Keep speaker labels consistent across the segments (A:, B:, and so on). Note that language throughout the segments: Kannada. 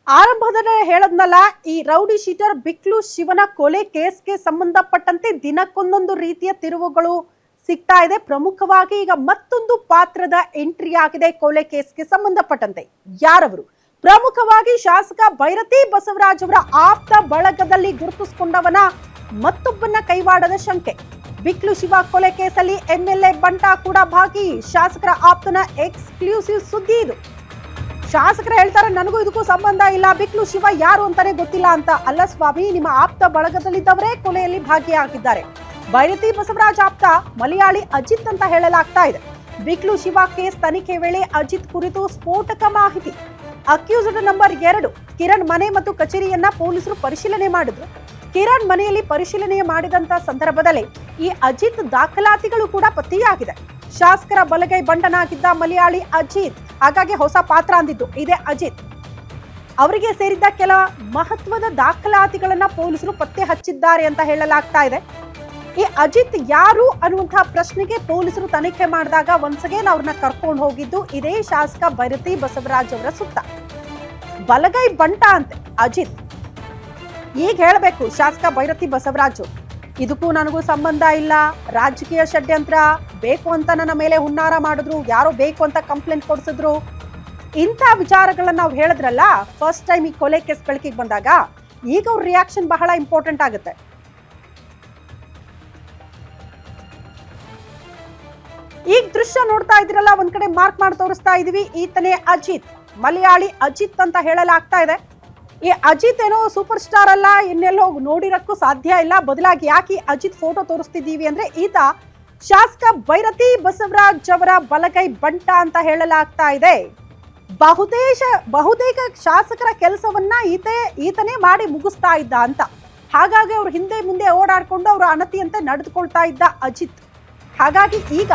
A: ಆರಂಭದಲ್ಲೇ ಹೇಳದ್ನಲ್ಲ, ಈ ರೌಡಿ ಶೀಟರ್ ಬಿಕ್ಲು ಶಿವನ ಕೊಲೆ ಕೇಸ್ಗೆ ಸಂಬಂಧಪಟ್ಟಂತೆ ದಿನಕ್ಕೊಂದೊಂದು ರೀತಿಯ ತಿರುವುಗಳು ಸಿಗ್ತಾ ಇದೆ. ಪ್ರಮುಖವಾಗಿ ಈಗ ಮತ್ತೊಂದು ಪಾತ್ರದ ಎಂಟ್ರಿ ಆಗಿದೆ ಕೊಲೆ ಕೇಸ್ಗೆ ಸಂಬಂಧಪಟ್ಟಂತೆ. ಯಾರವರು? ಪ್ರಮುಖವಾಗಿ ಶಾಸಕ ಭೈರತಿ ಬಸವರಾಜ್ ಅವರ ಆಪ್ತ ಬಳಗದಲ್ಲಿ ಗುರುತಿಸಿಕೊಂಡವನ ಮತ್ತೊಬ್ಬನ ಕೈವಾಡದ ಶಂಕೆ. ಬಿಕ್ಲು ಶಿವ ಕೊಲೆ ಕೇಸಲ್ಲಿ ಎಂಎಲ್ಎ ಬಂಟ ಕೂಡ ಭಾಗಿ. ಶಾಸಕರ ಆಪ್ತನ ಎಕ್ಸ್ಕ್ಲೂಸಿವ್ ಸುದ್ದಿ ಇದು. ಶಾಸಕರು ಹೇಳ್ತಾರೆ, ನನಗೂ ಇದಕ್ಕೂ ಸಂಬಂಧ ಇಲ್ಲ, ಬಿಕ್ಲು ಶಿವ ಯಾರು ಅಂತಾನೆ ಗೊತ್ತಿಲ್ಲ ಅಂತ. ಅಲ್ಲ ಸ್ವಾಮಿ, ನಿಮ್ಮ ಆಪ್ತ ಬಳಗದಲ್ಲಿದ್ದವರೇ ಕೊಲೆಯಲ್ಲಿ ಭಾಗಿಯಾಗಿದ್ದಾರೆ. ಭೈರತಿ ಬಸವರಾಜ್ ಆಪ್ತ ಮಲಯಾಳಿ ಅಜಿತ್ ಅಂತ ಹೇಳಲಾಗ್ತಾ ಇದೆ. ಬಿಕ್ಲು ಶಿವ ಕೇಸ್ ತನಿಖೆ ವೇಳೆ ಅಜಿತ್ ಕುರಿತು ಸ್ಫೋಟಕ ಮಾಹಿತಿ. ಅಕ್ಯೂಸ್ಡ್ ನಂಬರ್ 2 ಕಿರಣ್ ಮನೆ ಮತ್ತು ಕಚೇರಿಯನ್ನ ಪೊಲೀಸರು ಪರಿಶೀಲನೆ ಮಾಡಿದ್ರು. ಕಿರಣ್ ಮನೆಯಲ್ಲಿ ಪರಿಶೀಲನೆ ಮಾಡಿದಂತ ಸಂದರ್ಭದಲ್ಲಿ ಈ ಅಜಿತ್ ದಾಖಲಾತಿಗಳು ಕೂಡ ಪತ್ತೆಯಾಗಿದೆ. ಶಾಸಕರ ಬಲಗೈ ಬಂಟನಾಗಿದ್ದ ಮಲಯಾಳಿ ಅಜಿತ್, ಹಾಗಾಗಿ ಹೊಸ ಪಾತ್ರ ಅಂದಿದ್ದು ಇದೇ ಅಜಿತ್. ಅವರಿಗೆ ಸೇರಿದ್ದ ಕೆಲ ಮಹತ್ವದ ದಾಖಲಾತಿಗಳನ್ನ ಪೊಲೀಸರು ಪತ್ತೆ ಹಚ್ಚಿದ್ದಾರೆ ಅಂತ ಹೇಳಲಾಗ್ತಾ ಇದೆ. ಈ ಅಜಿತ್ ಯಾರು ಅನ್ನುವಂತಹ ಪ್ರಶ್ನೆಗೆ ಪೊಲೀಸರು ತನಿಖೆ ಮಾಡಿದಾಗ ಒನ್ಸ್ ಅಗೇನ್ ಅವ್ರನ್ನ ಕರ್ಕೊಂಡು ಹೋಗಿದ್ದು ಇದೇ ಶಾಸಕ ಭೈರತಿ ಬಸವರಾಜ್ ಅವರ ಸುತ್ತ. ಬಲಗೈ ಬಂಟ ಅಂತೆ ಅಜಿತ್. ಈಗ ಹೇಳಬೇಕು ಶಾಸಕ ಭೈರತಿ ಬಸವರಾಜ್, ಇದಕ್ಕೂ ನನಗೂ ಸಂಬಂಧ ಇಲ್ಲ, ರಾಜಕೀಯ ಷಡ್ಯಂತ್ರ, ಬೇಕು ಅಂತ ನನ್ನ ಮೇಲೆ ಹುನ್ನಾರ ಮಾಡಿದ್ರು, ಯಾರೋ ಬೇಕು ಅಂತ ಕಂಪ್ಲೇಂಟ್ ಕೊಡಿಸಿದ್ರು, ಇಂಥ ವಿಚಾರಗಳನ್ನ ನಾವು ಹೇಳಿದ್ರಲ್ಲ ಫಸ್ಟ್ ಟೈಮ್ ಈ ಕೊಲೆ ಕೇಸ್ ಬೆಳಕಿಗೆ ಬಂದಾಗ. ಈಗ ಅವ್ರ ರಿಯಾಕ್ಷನ್ ಬಹಳ ಇಂಪಾರ್ಟೆಂಟ್ ಆಗುತ್ತೆ. ಈಗ ದೃಶ್ಯ ನೋಡ್ತಾ ಇದ್ರಲ್ಲ, ಒಂದ್ ಕಡೆ ಮಾರ್ಕ್ ಮಾಡಿ ತೋರಿಸ್ತಾ ಇದೀವಿ, ಈತನೇ ಅಜಿತ್, ಮಲಯಾಳಿ ಅಜಿತ್ ಅಂತ ಹೇಳಲಾಗ್ತಾ ಇದೆ. ಈ ಅಜಿತ್ ಏನೋ ಸೂಪರ್ ಸ್ಟಾರ್ ಅಲ್ಲ, ಇನ್ನೆಲ್ಲೋ ನೋಡಿರಕ್ಕೂ ಸಾಧ್ಯ ಇಲ್ಲ. ಬದಲಾಗಿ ಯಾಕೆ ಅಜಿತ್ ಫೋಟೋ ತೋರಿಸ್ತಿದ್ದೀವಿ ಅಂದ್ರೆ, ಈತ ಶಾಸಕ ಭೈರತಿ ಬಸವರಾಜ್ ಅವರ ಬಲಗೈ ಬಂಟ ಅಂತ ಹೇಳಲಾಗ್ತಾ ಇದೆ. ಬಹುತೇಕ ಶಾಸಕರ ಕೆಲಸವನ್ನ ಈತನೇ ಮಾಡಿ ಮುಗಿಸ್ತಾ ಇದ್ದ ಅಂತ. ಹಾಗಾಗಿ ಅವ್ರು ಹಿಂದೆ ಮುಂದೆ ಓಡಾಡ್ಕೊಂಡು ಅವ್ರ ಅನತಿಯಂತೆ ನಡೆದುಕೊಳ್ತಾ ಇದ್ದ ಅಜಿತ್. ಹಾಗಾಗಿ ಈಗ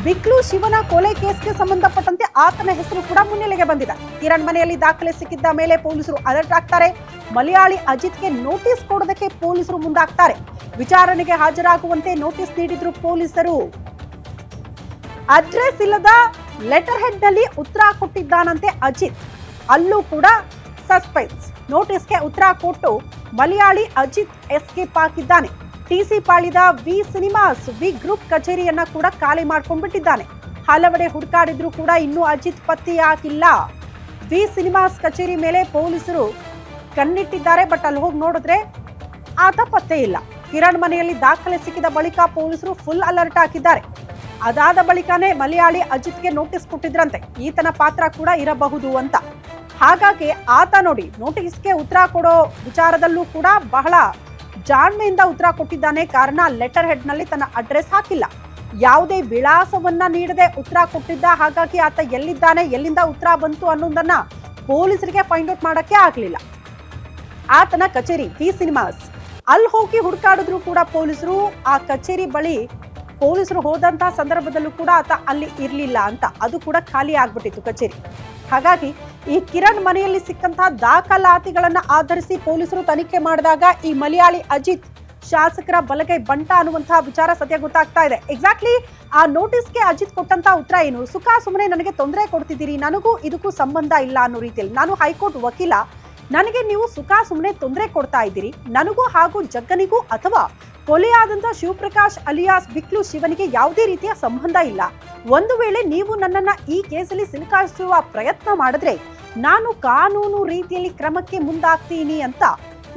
A: ಬಿಕ್ಲು ಶಿವನ ಕೊಲೆ ಕೇಸ್ಗೆ ಸಂಬಂಧಪಟ್ಟಂತೆ ಆತನ ಹೆಸರು ಕೂಡ ಮುನ್ನೆಲೆಗೆ ಬಂದಿದೆ. ಕಿರಣ್ ಮನೆಯಲ್ಲಿ ದಾಖಲೆ ಸಿಕ್ಕಿದ್ದ ಮೇಲೆ ಪೊಲೀಸರು ಅಲರ್ಟ್ ಆಗ್ತಾರೆ. ಮಲಯಾಳಿ ಅಜಿತ್ಗೆ ನೋಟಿಸ್ ಕೊಡೋದಕ್ಕೆ ಪೊಲೀಸರು ಮುಂದಾಗ್ತಾರೆ. ವಿಚಾರಣೆಗೆ ಹಾಜರಾಗುವಂತೆ ನೋಟಿಸ್ ನೀಡಿದ್ರು ಪೊಲೀಸರು. ಅಡ್ರೆಸ್ ಇಲ್ಲದ ಲೆಟರ್ ಹೆಡ್ ನಲ್ಲಿ ಉತ್ತರ ಕೊಟ್ಟಿದ್ದಾನಂತೆ ಅಜಿತ್. ಅಲ್ಲೂ ಕೂಡ ಸಸ್ಪೆನ್ಸ್. ನೋಟಿಸ್ಗೆ ಉತ್ತರ ಕೊಟ್ಟು ಮಲಯಾಳಿ ಅಜಿತ್ ಎಸ್ಕೇಪ್ ಆಗಿದ್ದಾನೆ. ಟಿಸಿ ಪಾಳಿದ ವಿ ಸಿನಿಮಾಸ್ ವಿ ಗ್ರೂಪ್ ಕಚೇರಿಯನ್ನ ಕೂಡ ಖಾಲಿ ಮಾಡ್ಕೊಂಡ್ಬಿಟ್ಟಿದ್ದಾನೆ. ಹಲವೆಡೆ ಹುಡುಕಾಡಿದ್ರು ಕೂಡ ಇನ್ನೂ ಅಜಿತ್ ಪತ್ತೆಯಾಗಿಲ್ಲ. ವಿ ಸಿನಿಮಾಸ್ ಕಚೇರಿ ಮೇಲೆ ಪೊಲೀಸರು ಕಣ್ಣಿಟ್ಟಿದ್ದಾರೆ, ಬಟ್ ಅಲ್ಲಿ ಹೋಗಿ ನೋಡಿದ್ರೆ ಆತ ಪತ್ತೆ ಇಲ್ಲ. ಕಿರಣ್ ಮನೆಯಲ್ಲಿ ದಾಖಲೆ ಸಿಕ್ಕಿದ ಬಳಿಕ ಪೊಲೀಸರು ಫುಲ್ ಅಲರ್ಟ್ ಆಗಿದ್ದಾರೆ. ಅದಾದ ಬಳಿಕನೇ ಮಲಯಾಳಿ ಅಜಿತ್ಗೆ ನೋಟಿಸ್ ಕೊಟ್ಟಿದ್ರಂತೆ, ಈತನ ಪಾತ್ರ ಕೂಡ ಇರಬಹುದು ಅಂತ. ಹಾಗಾಗಿ ಆತ ನೋಡಿ ನೋಟಿಸ್ಗೆ ಉತ್ತರ ಕೊಡೋ ವಿಚಾರದಲ್ಲೂ ಕೂಡ ಬಹಳ ಜಾಣ್ಮೆಯಿಂದ ಉತ್ತರ ಕೊಟ್ಟಿದ್ದಾನೆ. ಕಾರಣ ಲೆಟರ್ ಹೆಡ್ ನಲ್ಲಿ ತನ್ನ ಅಡ್ರೆಸ್ ಹಾಕಿಲ್ಲ, ಯಾವುದೇ ವಿಳಾಸವನ್ನ ನೀಡದೆ ಉತ್ತರ ಕೊಟ್ಟಿದ್ದ. ಹಾಗಾಗಿ ಆತ ಎಲ್ಲಿದ್ದಾನೆ, ಎಲ್ಲಿಂದ ಉತ್ತರ ಬಂತು ಅನ್ನೋದನ್ನ ಪೊಲೀಸರಿಗೆ ಫೈಂಡ್ ಔಟ್ ಮಾಡಕ್ಕೆ ಆಗ್ಲಿಲ್ಲ. ಆತನ ಕಚೇರಿ ವಿ ಸಿನಿಮಾಸ್ ಅಲ್ಲಿ ಹೋಗಿ ಹುಡುಕಾಡಿದ್ರು ಕೂಡ ಪೊಲೀಸರು ಆ ಕಚೇರಿ ಬಳಿ ಪೊಲೀಸರು ಹೋದಂತ ಸಂದರ್ಭದಲ್ಲೂ ಕೂಡ ಆತ ಅಲ್ಲಿ ಇರ್ಲಿಲ್ಲ ಅಂತ. ಅದು ಕೂಡ ಖಾಲಿ ಆಗ್ಬಿಟ್ಟಿತ್ತು ಕಚೇರಿ. ಹಾಗಾಗಿ ಈ ಕಿರಣ್ ಮನೆಯಲ್ಲಿ ಸಿಕ್ಕಂತಹ ದಾಖಲಾತಿಗಳನ್ನ ಆಧರಿಸಿ ಪೊಲೀಸರು ತನಿಖೆ ಮಾಡಿದಾಗ ಈ ಮಲಯಾಳಿ ಅಜಿತ್ ಶಾಸಕರ ಬಲಗೈ ಬಂಟ ಅನ್ನುವಂತಹ ವಿಚಾರ ಸದ್ಯ ಗೊತ್ತಾಗ್ತಾ ಇದೆ. ಎಕ್ಸಾಕ್ಟ್ಲಿ ಆ ನೋಟಿಸ್ಗೆ ಅಜಿತ್ ಕೊಟ್ಟಂತ ಉತ್ತರ ಏನು? ಸುಖ ಸುಮ್ಮನೆ ನನಗೆ ತೊಂದರೆ ಕೊಡ್ತಿದ್ದೀರಿ, ನನಗೂ ಇದಕ್ಕೂ ಸಂಬಂಧ ಇಲ್ಲ ಅನ್ನೋ ರೀತಿಯಲ್ಲಿ. ನಾನು ಹೈಕೋರ್ಟ್ ವಕೀಲ, ನನಗೆ ನೀವು ಸುಖ ಸುಮ್ಮನೆ ತೊಂದರೆ ಕೊಡ್ತಾ ಇದ್ದೀರಿ, ನನಗೂ ಹಾಗೂ ಜಗ್ಗನಿಗೂ ಅಥವಾ ಕೊಲೆಯಾದಂತ ಶಿವಪ್ರಕಾಶ್ ಅಲಿಯಾಸ್ ಬಿಕ್ಲು ಶಿವನಿಗೆ ಯಾವುದೇ ರೀತಿಯ ಸಂಬಂಧ ಇಲ್ಲ. ಒಂದು ವೇಳೆ ನೀವು ನನ್ನನ್ನ ಈ ಕೇಸಲ್ಲಿ ಸಿಲುಕಿಸುವ ಪ್ರಯತ್ನ ಮಾಡಿದ್ರೆ ನಾನು ಕಾನೂನು ರೀತಿಯಲ್ಲಿ ಕ್ರಮಕ್ಕೆ ಮುಂದಾಗ್ತೀನಿ ಅಂತ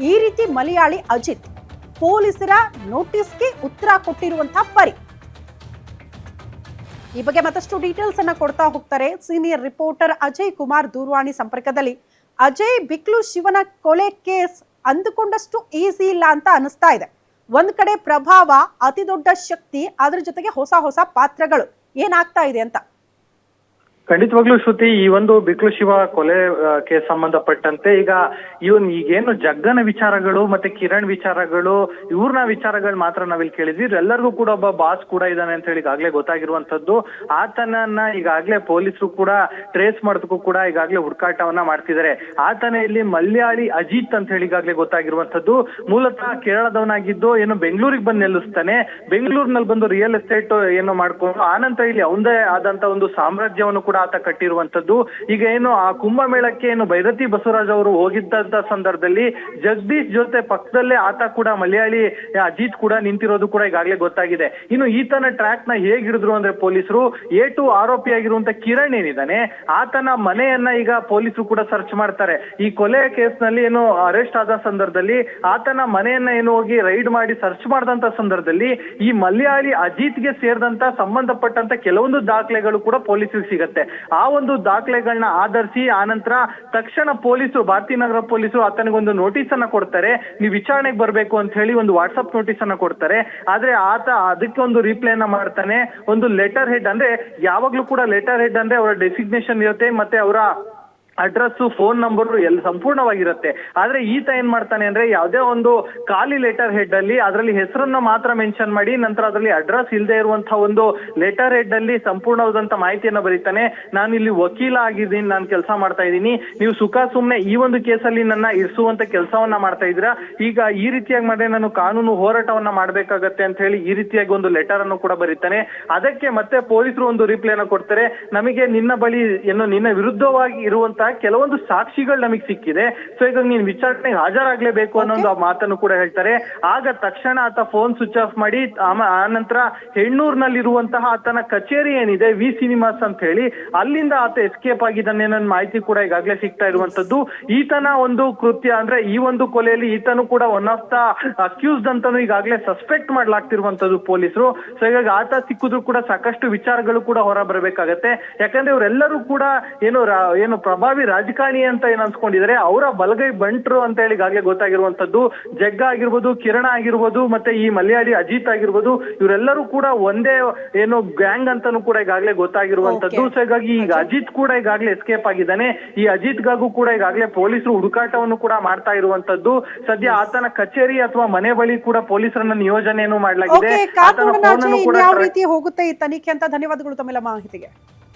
A: ಈ ರೀತಿ ಮಲಯಾಳಿ ಅಜಿತ್ ಪೊಲೀಸರ ನೋಟಿಸ್ಗೆ ಉತ್ತರ ಕೊಟ್ಟಿರುವಂತಹ ಪರಿ. ಈ ಬಗ್ಗೆ ಮತ್ತಷ್ಟು ಡೀಟೇಲ್ಸ್ ಅನ್ನ ಕೊಡ್ತಾ ಹೋಗ್ತಾರೆ ಸೀನಿಯರ್ ರಿಪೋರ್ಟರ್ ಅಜಯ್ ಕುಮಾರ್ ದೂರವಾಣಿ ಸಂಪರ್ಕದಲ್ಲಿ. ಅಜಯ್, ಬಿಕ್ಲು ಶಿವನ ಕೊಲೆ ಕೇಸ್ ಅಂದುಕೊಂಡಷ್ಟು ಈಸಿ ಇಲ್ಲ ಅಂತ ಅನಿಸ್ತಾ ಇದೆ. ಒಂದ್ ಕಡೆ ಪ್ರಭಾವ, ಅತಿ ದೊಡ್ಡ ಶಕ್ತಿ, ಅದ್ರ ಜೊತೆಗೆ ಹೊಸ ಪಾತ್ರಗಳು. ಏನಾಗ್ತಾ ಇದೆ ಅಂತ?
B: ಖಂಡಿತವಾಗ್ಲೂ ಶ್ರುತಿ, ಈ ಒಂದು ಬಿಕ್ಲು ಶಿವ ಕೊಲೆ ಕೇಸ್ ಸಂಬಂಧಪಟ್ಟಂತೆ ಈಗೇನು ಜಗ್ಗನ ವಿಚಾರಗಳು ಮತ್ತೆ ಕಿರಣ್ ವಿಚಾರಗಳು, ಇವ್ರನ್ನ ವಿಚಾರಗಳು ಮಾತ್ರ ನಾವಿಲ್ಲಿ ಕೇಳಿದ್ವಿ. ಎಲ್ಲರಿಗೂ ಕೂಡ ಒಬ್ಬ ಬಾಸ್ ಕೂಡ ಇದ್ದಾನೆ ಅಂತ ಹೇಳಿ ಈಗಾಗ್ಲೇ ಗೊತ್ತಾಗಿರುವಂತದ್ದು. ಆತನನ್ನ ಈಗಾಗ್ಲೇ ಪೊಲೀಸರು ಕೂಡ ಟ್ರೇಸ್ ಮಾಡೋದಕ್ಕೂ ಕೂಡ ಈಗಾಗ್ಲೇ ಹುಡುಕಾಟವನ್ನ ಮಾಡ್ತಿದ್ದಾರೆ. ಆತನ ಇಲ್ಲಿ ಮಲಯಾಳಿ ಅಜಿತ್ ಅಂತ ಹೇಳಿ ಈಗಾಗ್ಲೇ ಗೊತ್ತಾಗಿರುವಂತದ್ದು. ಮೂಲತಃ ಕೇರಳದವನಾಗಿದ್ದು ಏನು ಬೆಂಗಳೂರಿಗೆ ಬಂದು ನೆಲೆಸ್ತಾನೆ. ಬೆಂಗಳೂರಿನಲ್ಲಿ ಬಂದು ರಿಯಲ್ ಎಸ್ಟೇಟ್ ಏನೋ ಮಾಡ್ಕೊಂಡು ಆನಂತರ ಇಲ್ಲಿ ಅವಂದೇ ಆದಂತ ಒಂದು ಸಾಮ್ರಾಜ್ಯವನ್ನು ಕೂಡ ಆತ ಕಟ್ಟಿರುವಂತದ್ದು. ಈಗ ಏನು ಆ ಕುಂಭಮೇಳಕ್ಕೆ ಏನು ಭೈರತಿ ಬಸವರಾಜ್ ಅವರು ಹೋಗಿದ್ದಂತ ಸಂದರ್ಭದಲ್ಲಿ ಜಗದೀಶ್ ಜೊತೆ ಪಕ್ಕದಲ್ಲೇ ಆತ ಕೂಡ ಮಲಯಾಳಿ ಅಜಿತ್ ಕೂಡ ನಿಂತಿರೋದು ಕೂಡ ಈಗಾಗಲೇ ಗೊತ್ತಾಗಿದೆ. ಇನ್ನು ಈತನ ಟ್ರ್ಯಾಕ್ ನ ಹೇಗಿಡಿದ್ರು ಅಂದ್ರೆ ಪೊಲೀಸರು A2 ಆರೋಪಿಯಾಗಿರುವಂತ ಕಿರಣ್ ಏನಿದ್ದಾನೆ ಆತನ ಮನೆಯನ್ನ ಈಗ ಪೊಲೀಸರು ಕೂಡ ಸರ್ಚ್ ಮಾಡ್ತಾರೆ. ಈ ಕೊಲೆ ಕೇಸ್ ನಲ್ಲಿ ಏನು ಅರೆಸ್ಟ್ ಆದ ಸಂದರ್ಭದಲ್ಲಿ ಆತನ ಮನೆಯನ್ನ ಏನು ಹೋಗಿ ರೈಡ್ ಮಾಡಿ ಸರ್ಚ್ ಮಾಡಿದಂತ ಸಂದರ್ಭದಲ್ಲಿ ಈ ಮಲಯಾಳಿ ಅಜಿತ್ಗೆ ಸೇರಿದಂತ ಸಂಬಂಧಪಟ್ಟಂತ ಕೆಲವೊಂದು ದಾಖಲೆಗಳು ಕೂಡ ಪೊಲೀಸರಿಗೆ ಸಿಗತ್ತೆ. ಆ ಒಂದು ದಾಖಲೆಗಳನ್ನ ಆಧರಿಸಿ ಆನಂತರ ತಕ್ಷಣ ಪೊಲೀಸರು ಭಾರತೀನಗರ ಪೊಲೀಸರು ಆತನಿಗೊಂದು ನೋಟಿಸ್ ಅನ್ನ ಕೊಡ್ತಾರೆ. ನೀವು ವಿಚಾರಣೆಗೆ ಬರ್ಬೇಕು ಅಂತ ಹೇಳಿ ಒಂದು ವಾಟ್ಸ್ಆಪ್ ನೋಟಿಸ್ ಅನ್ನ ಕೊಡ್ತಾರೆ. ಆದ್ರೆ ಆತ ಅದಕ್ಕೆ ಒಂದು ರಿಪ್ಲೈ ಅನ್ನ ಮಾಡ್ತಾನೆ. ಒಂದು ಲೆಟರ್ ಹೆಡ್ ಅಂದ್ರೆ ಯಾವಾಗ್ಲೂ ಕೂಡ ಲೆಟರ್ ಹೆಡ್ ಅಂದ್ರೆ ಅವರ ಡೆಸಿಗ್ನೇಷನ್ ಇರುತ್ತೆ ಮತ್ತೆ ಅವರ ಅಡ್ರೆಸ್ ಫೋನ್ ನಂಬರ್ ಎಲ್ಲ ಸಂಪೂರ್ಣವಾಗಿರುತ್ತೆ. ಆದ್ರೆ ಈತ ಏನ್ ಮಾಡ್ತಾನೆ ಅಂದ್ರೆ ಯಾವುದೇ ಒಂದು ಖಾಲಿ ಲೆಟರ್ ಹೆಡ್ ಅಲ್ಲಿ ಅದರಲ್ಲಿ ಹೆಸರನ್ನ ಮಾತ್ರ ಮೆನ್ಷನ್ ಮಾಡಿ ನಂತರ ಅದರಲ್ಲಿ ಅಡ್ರೆಸ್ ಇಲ್ಲದೆ ಇರುವಂತಹ ಒಂದು ಲೆಟರ್ ಹೆಡ್ ಅಲ್ಲಿ ಸಂಪೂರ್ಣವಾದಂತ ಮಾಹಿತಿಯನ್ನ ಬರೀತಾನೆ. ನಾನು ಇಲ್ಲಿ ವಕೀಲ ಆಗಿದ್ದೀನಿ, ನಾನು ಕೆಲಸ ಮಾಡ್ತಾ ಇದ್ದೀನಿ, ನೀವು ಸುಮ್ನೆ ಈ ಒಂದು ಕೇಸಲ್ಲಿ ನನ್ನ ಇರಿಸುವಂತ ಕೆಲಸವನ್ನ ಮಾಡ್ತಾ ಇದ್ದೀರಾ, ಈಗ ಈ ರೀತಿಯಾಗಿ ಮಾಡಿದ್ರೆ ನಾನು ಕಾನೂನು ಹೋರಾಟವನ್ನ ಮಾಡ್ಬೇಕಾಗತ್ತೆ ಅಂತ ಹೇಳಿ ಈ ರೀತಿಯಾಗಿ ಒಂದು ಲೆಟರ್ ಅನ್ನು ಕೂಡ ಬರೀತಾನೆ. ಅದಕ್ಕೆ ಮತ್ತೆ ಪೊಲೀಸರು ಒಂದು ರಿಪ್ಲೈ ಅನ್ನ ಕೊಡ್ತಾರೆ. ನಮಗೆ ನಿನ್ನ ಬಳಿ ಏನು ನಿನ್ನ ವಿರುದ್ಧವಾಗಿ ಇರುವಂತ ಕೆಲವೊಂದು ಸಾಕ್ಷಿಗಳು ನಮಗೆ ಸಿಕ್ಕಿದೆ, ಸೊ ಈಗ ನೀನ್ ವಿಚಾರಣೆಗೆ ಹಾಜರಾಗ್ಲೇಬೇಕು ಅನ್ನೋ ಒಂದು ಮಾತನ್ನು ಕೂಡ ಹೇಳ್ತಾರೆ. ಆಗ ತಕ್ಷಣ ಆತ ಫೋನ್ ಸ್ವಿಚ್ ಆಫ್ ಮಾಡಿ ಆನಂತರ ಹೆಣ್ಣೂರ್ನಲ್ಲಿರುವಂತಹ ಆತನ ಕಚೇರಿ ಏನಿದೆ ವಿ ಸಿನಿಮಾಸ್ ಅಂತ ಹೇಳಿ ಅಲ್ಲಿಂದ ಆತ ಎಸ್ಕೇಪ್ ಆಗಿದ್ದಾನೆ ಅನ್ನೋ ಮಾಹಿತಿ ಕೂಡ ಈಗಾಗಲೇ ಸಿಗ್ತಾ ಇರುವಂತದ್ದು. ಈತನ ಒಂದು ಕೃತ್ಯ ಅಂದ್ರೆ ಈ ಒಂದು ಕೊಲೆಯಲ್ಲಿ ಈತನು ಕೂಡ ಒನ್ ಆಫ್ ದ ಅಕ್ಯೂಸ್ಡ್ ಅಂತಾನು ಈಗಾಗಲೇ ಸಸ್ಪೆಕ್ಟ್ ಮಾಡ್ಲಾಗ್ತಿರುವಂತದ್ದು ಪೊಲೀಸರು. ಸೊ ಹೀಗಾಗಿ ಆತ ಸಿಕ್ಕಿದ್ರು ಕೂಡ ಸಾಕಷ್ಟು ವಿಚಾರಗಳು ಕೂಡ ಹೊರ ಬರಬೇಕಾಗತ್ತೆ. ಯಾಕಂದ್ರೆ ಇವರೆಲ್ಲರೂ ಕೂಡ ಏನು ಪ್ರಭಾವಿ ರಾಜಕಾರಣಿ ಅಂತ ಏನ್ ಅನ್ಸ್ಕೊಂಡಿದ್ದಾರೆ, ಅವರ ಬಲಗೈ ಬಂಟ್ರು ಅಂತ ಹೇಳಿ ಈಗಾಗಲೇ ಗೊತ್ತಾಗಿರುವಂತದ್ದು. ಜಗ್ಗ ಆಗಿರ್ಬೋದು, ಕಿರಣ ಆಗಿರ್ಬೋದು, ಮತ್ತೆ ಈ ಮಲಯಾಳಿ ಅಜಿತ್ ಆಗಿರ್ಬೋದು, ಇವರೆಲ್ಲರೂ ಕೂಡ ಒಂದೇ ಏನು ಗ್ಯಾಂಗ್ ಅಂತಾನು ಕೂಡ ಈಗಾಗಲೇ ಗೊತ್ತಾಗಿರುವಂತದ್ದು. ಸೊ ಹೀಗಾಗಿ ಈಗ ಅಜಿತ್ ಕೂಡ ಈಗಾಗಲೇ ಎಸ್ಕೇಪ್ ಆಗಿದ್ದಾನೆ. ಈ ಅಜಿತ್ಗಾಗೂ ಕೂಡ ಈಗಾಗಲೇ ಪೊಲೀಸರು ಹುಡುಕಾಟವನ್ನು ಕೂಡ ಮಾಡ್ತಾ ಇರುವಂತದ್ದು. ಸದ್ಯ ಆತನ ಕಚೇರಿ ಅಥವಾ ಮನೆ ಬಳಿ ಕೂಡ ಪೊಲೀಸರನ್ನ ನಿಯೋಜನೆಯನ್ನು ಮಾಡಲಾಗಿದೆ.
A: ಯಾವ ರೀತಿ ಹೋಗುತ್ತೆ ಈ ತನಿಖೆ ಅಂತ ಧನ್ಯವಾದಗಳು ತಮ್ಮೆಲ್ಲ ಮಾಹಿತಿಗೆ.